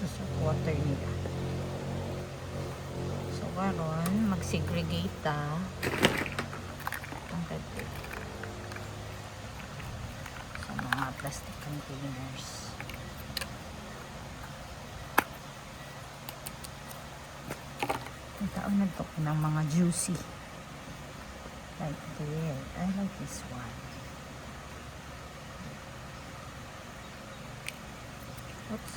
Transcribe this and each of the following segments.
sa water nila. So karon mag-segregate ta ang tubig sa mga plastic containers. Taon na to ng mga juicy like this. I like this one. Oops.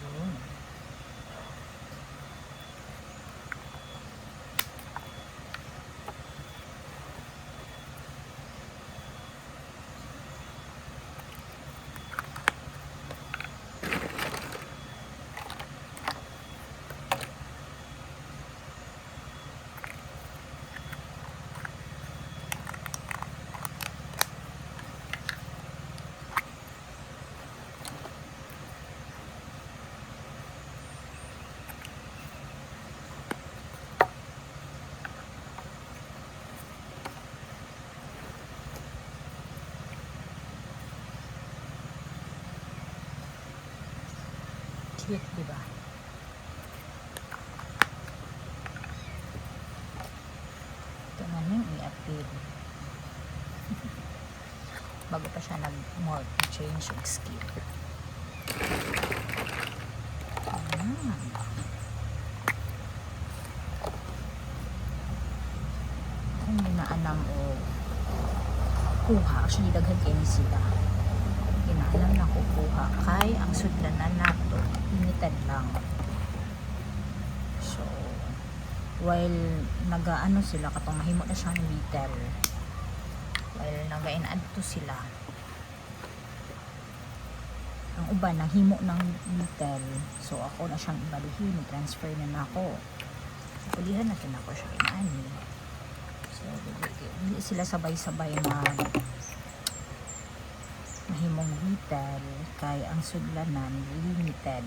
Ayan. Cute, diba? Ito na yung i-appeal. Bago pa siya nag-morph, change yung skin. Hindi na alam o kuha. Actually, daghan kayo sila. Alam na kukuha kay ang sudlanan nato limited lang. So while nagaano sila katong mahimo na siyang liter, while naga-in-add to sila, ang uban naghimo ng liter, so ako na siyang ibalihin, transfer na nako, pulihan natin ako siya inaani. So hindi sila sabay-sabay na mahimong liter kay ang sudlanan limited.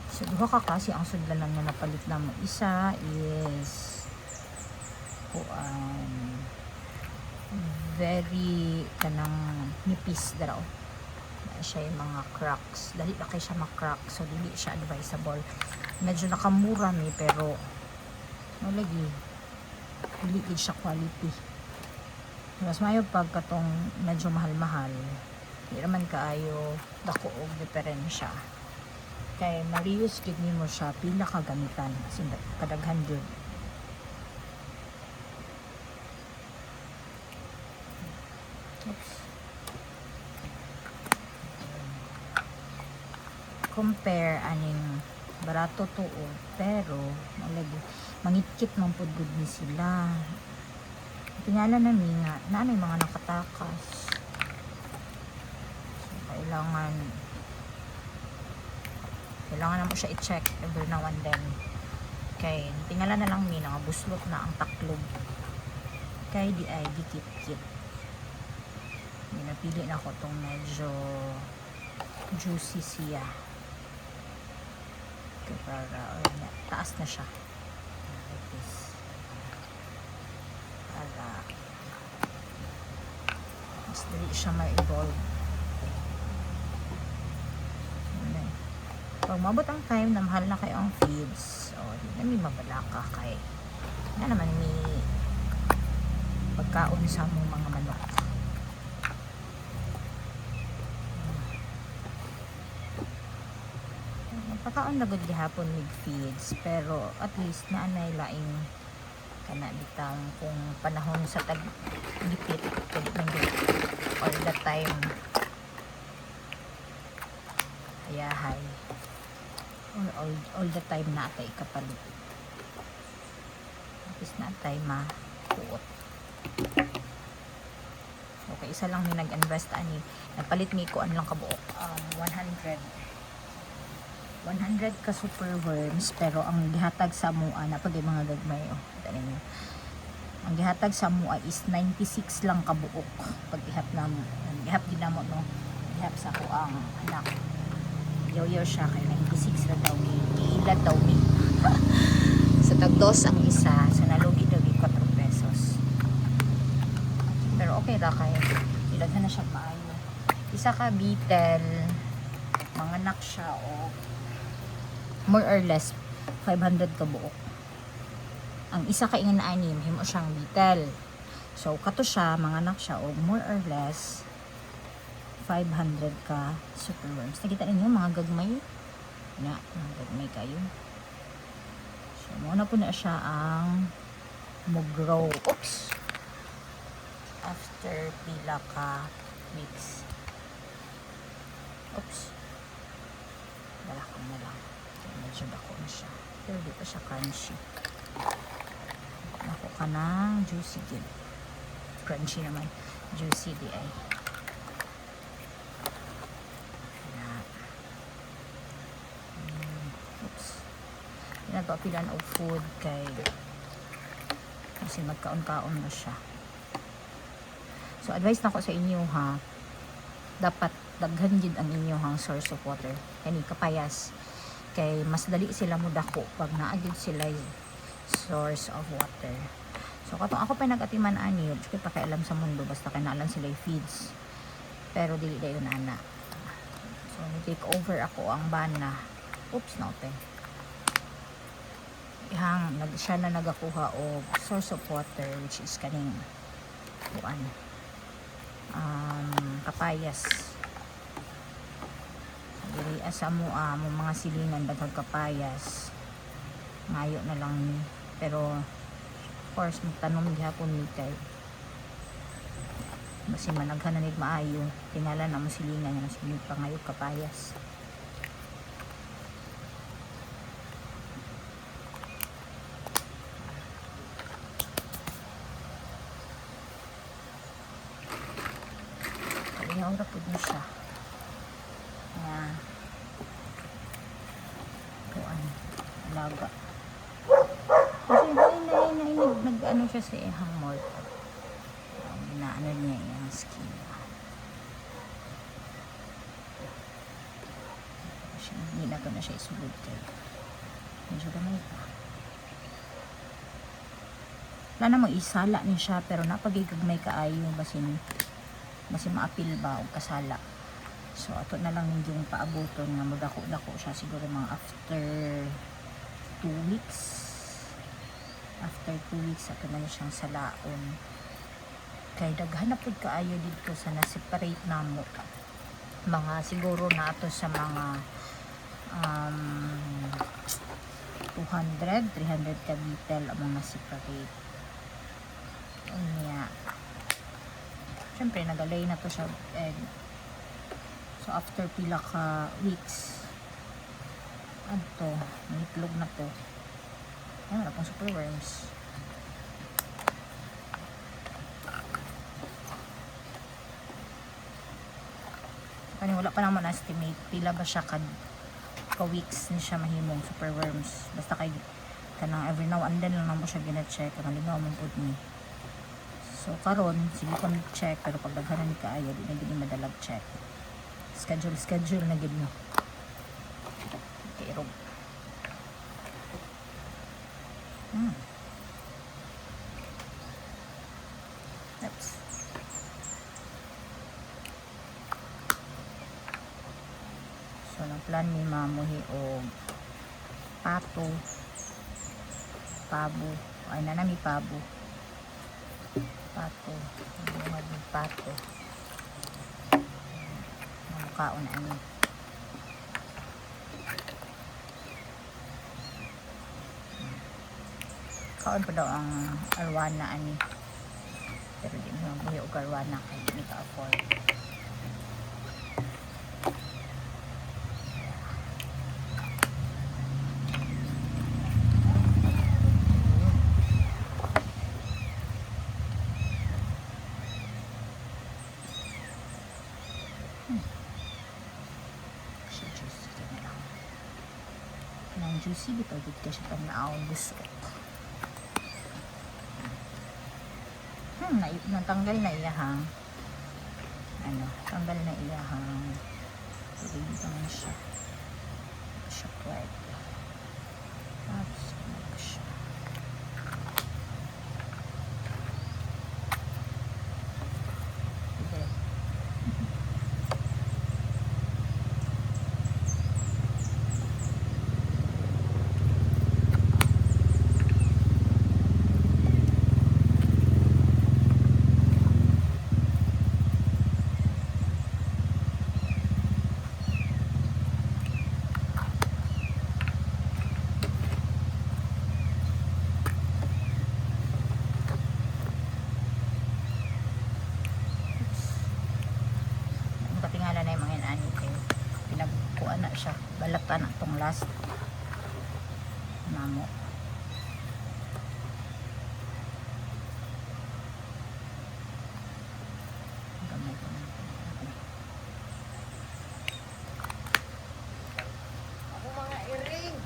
So duha ka kasi ang sudlanan nga napalit na mo, isa is very kanang nipis daraw, siya yung mga cracks, dali na kay siya ma-crack, so dili siya advisable. Medyo nakamura mi pero lagi dili gid siya quality. Mas mayo pag katong medyo mahal-mahal, di naman kaayo dako og diferensya. Kay ma-reuse gid nimo siya pila ka gamitan, kasi kadaghan jud. Oops. Compare aning barato tuo, pero malagi mangitkit man pud gud ni sila. Tingala namin nga na may mga nakatakas, so kailangan na mo siya i-check every now and then. Kay tingala na lang mi nga buslot na ang taklob, kay di ay dikit-kit. Napili na ko tong medyo juicy siya, kay para taas na siya like this, para mas dali siya ma-evolve. Pag mabot ang time na mahal na kayo ang feeds, di na may mabalaka kay na naman may pagkaon sa mong mga manok. Pagkaon na good gihapon with feeds, pero at least na anay laing kana bitang kung panahon sa tag-lipit, pwede nang all the time ayahay, or all the time natay kapalit, at least natay makuot. Okay, isa lang may nag-invest ani, napalit mi ko lang kabuok 100 ka super worms, pero ang gihatag sa mua na pag mga gagmay, dali niyo ang ang gihatag sa mua is 96 lang kabuok pag ihap na mo. Ihap din namo no. Ihap sa ko ang anak. Yoyo siya kay 96 ra daw giilan daw ni. Sa tagdos ang isa, sa nalugi daw 4 pesos. Pero okay ra kay ilaghan na siya maayo. Isa ka beetle, mga anak siya o more or less 500 kabuok. Ang isa ka ingon na anim, himo siyang beetle. So, kato siya, mga anak siya, o more or less, 500 ka superworms. Nakita ninyo, mga gagmay? Na, mga gagmay kayo. So, muna po na siya ang mag-grow. Oops! After pila ka weeks. Oops! Balakang na lang. Medyo dako na siya. Pero di pa siya crunchy. Ako ka ng juicy good. Crunchy naman. Juicy di ay. Oops. Pinagpapilan o food kay kasi magkaon-kaon na siya. So advice na ko sa inyo ha. Dapat daghan gid ang inyong source of water. Kani kapayas. Kay mas dali sila mudako pag naagid sila source of water. So katong ako pa nag-atiman ani, kay pakialam sa mundo basta kinaalam sila feeds. Pero dili dayon ana. So take over ako ang bana. Oops, naopen. Siya na nagakuha og source of water which is kaning kuan. Kapayas. Dili asa mo mo mga silingan daghang kapayas. Mayo na lang ni. Pero of course magtanom gihapon ni kay basi managhan na nid maayo tingala na mo silingan nga sige pangayo kapayas. Kaya ora pud ni siya. Kuan laga. Kasi nag-ano siya sa ihang mort. Inaano niya yung skin. Hindi na ko na siya isugod kay. Medyo gamay pa. Wala namang isala niya siya pero napagigagmay kaayo basin maapil ba o kasala. So ato na lang yung paabuton nga magdako-dako siya siguro mga after 2 weeks. After 2 weeks ato na siyang salaon. Kay daghan na pud kaayo dito sa na-separate namo. Mga siguro na ato sa mga 200, 300 ka beetle ang mga separate. Unya. Siyempre nagalay na to siya egg. So after pila ka weeks adto nitlog na to. Ayan na pong superworms. Kani wala pa naman estimate pila ba siya ka weeks ni siya mahimong superworms. Basta kay kanang every now and then lang mo siya gina-check kanang lingaw mong pud ni. So karon sige ko check pero pag daghanan ni kaayo di na gid madalag check. Schedule na gid mo. Okay, rog. Oops. So nang plan ni mamuhi og pato, pabo, ay nanami pabo. Pato, mga pato. Kaon ani. Kaon pa daw ang arwana ani. Pero di mo buhi og arwana kay di ka afford. Juicy bitaw gid ka siya pag naaw busok. natanggal na iyahang ano, tanggal na iyahang ready naman siya. Siya pwede. Tapos, ano siya. Okay. Patingala na yung mga inani kayo. Pinagkuan na siya. Balatan na itong last. Namo. Gamay ko na. Ako mga earring.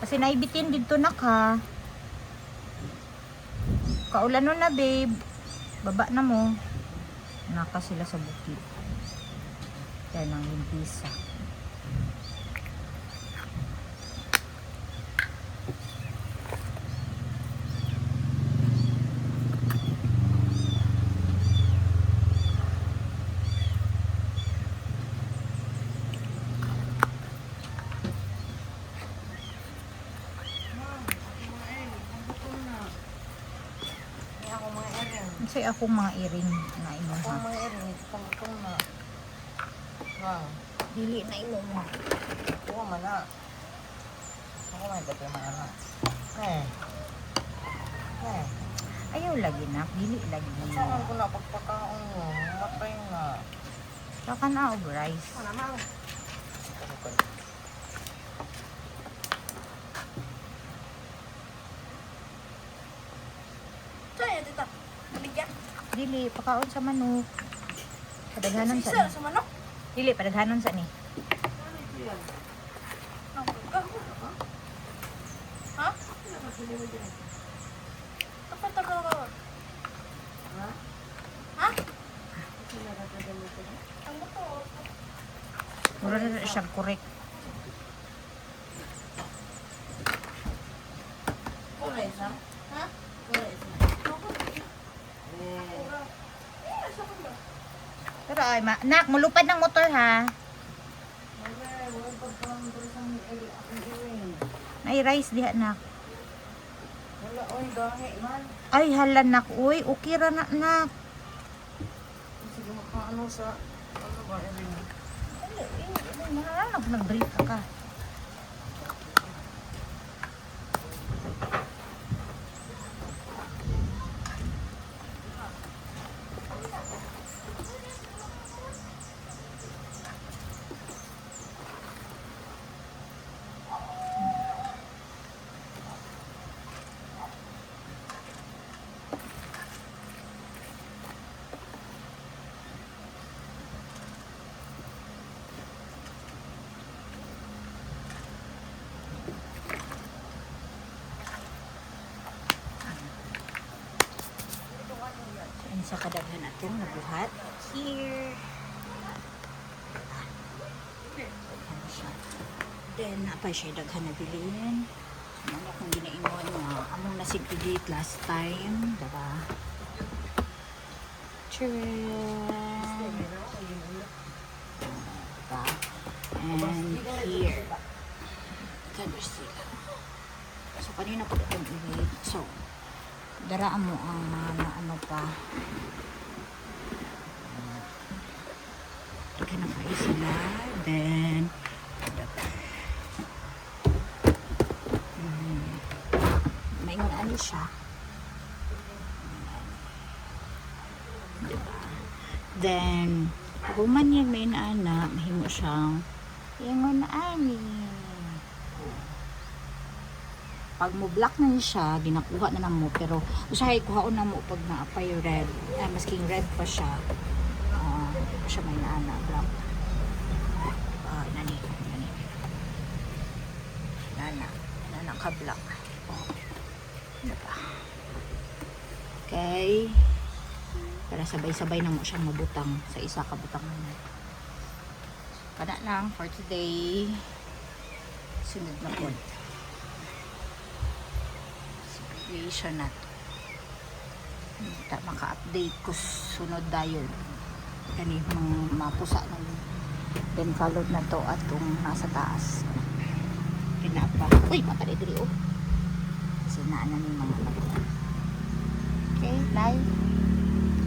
Kasi naibitin dito na ka. Kaulan nun na babe. Baba na mo. Naka sila sa bukid. Kaya nang limpisa. Ako mga earring. Kasi akong mga iring na imo Ako ha. mga earring. Itong na. Wow. Dili na imo mo. Ako man na. Ako may dati mga na. Eh. Eh. Ayaw lagi na. Dili lagi. Saan ko na pagpakaon mo? Matay na. Saka na og rice. Ano naman? Saan tita? Nabigyan? Dili pakaon sa manok. Padaghanon sa Isa ni. sa manok? Dili padaghanon sa ni. Ano ito yan? Ang gago. Ha? Kapag tagal ka. Ha? Ha? Ang bato. Mura na siya correct. Kulay isa? Ha? Kulay isa. Pero ay nak, mulupad ng motor ha. Ay rice diha nak. Wala, oy, gahe man. Ay hala nak, uy, okay ra na nak. Sige, makaano sa, ano ba, Erin? Mahalanag nag-brief ka. Yan sa kadaghan natin nabuhat. Here. Yan siya. Then, napay siya daghan na bilhin. Ano kung ginaingon nga, among nasigtigate last time. Diba? Tcharam! Diba? And here. Gano'n sila. So, kanina ko itong i-wait. So, daraan mo ang ano pa. Ika na kayo sila. Then, may ano siya. Diba? Then, human yan may naana, mahimo siyang ingon ani. Pag mo black na siya, ginakuha na mo, pero usahay kuhaon na mo pag naapay red, masking red pa siya, siya may naana, black. Nani. nakablock. Diba? Okay. Para sabay-sabay na mo siyang mabutang sa isa ka butang na. Kana lang for today. Sunod na po. Situation na to. Hindi maka-update ko sunod dayon. Kani mga mapusa na then followed na to atong nasa taas. Pinapa. Uy, makalidri oh. Sinaan na ni mga lagot. Okay, bye.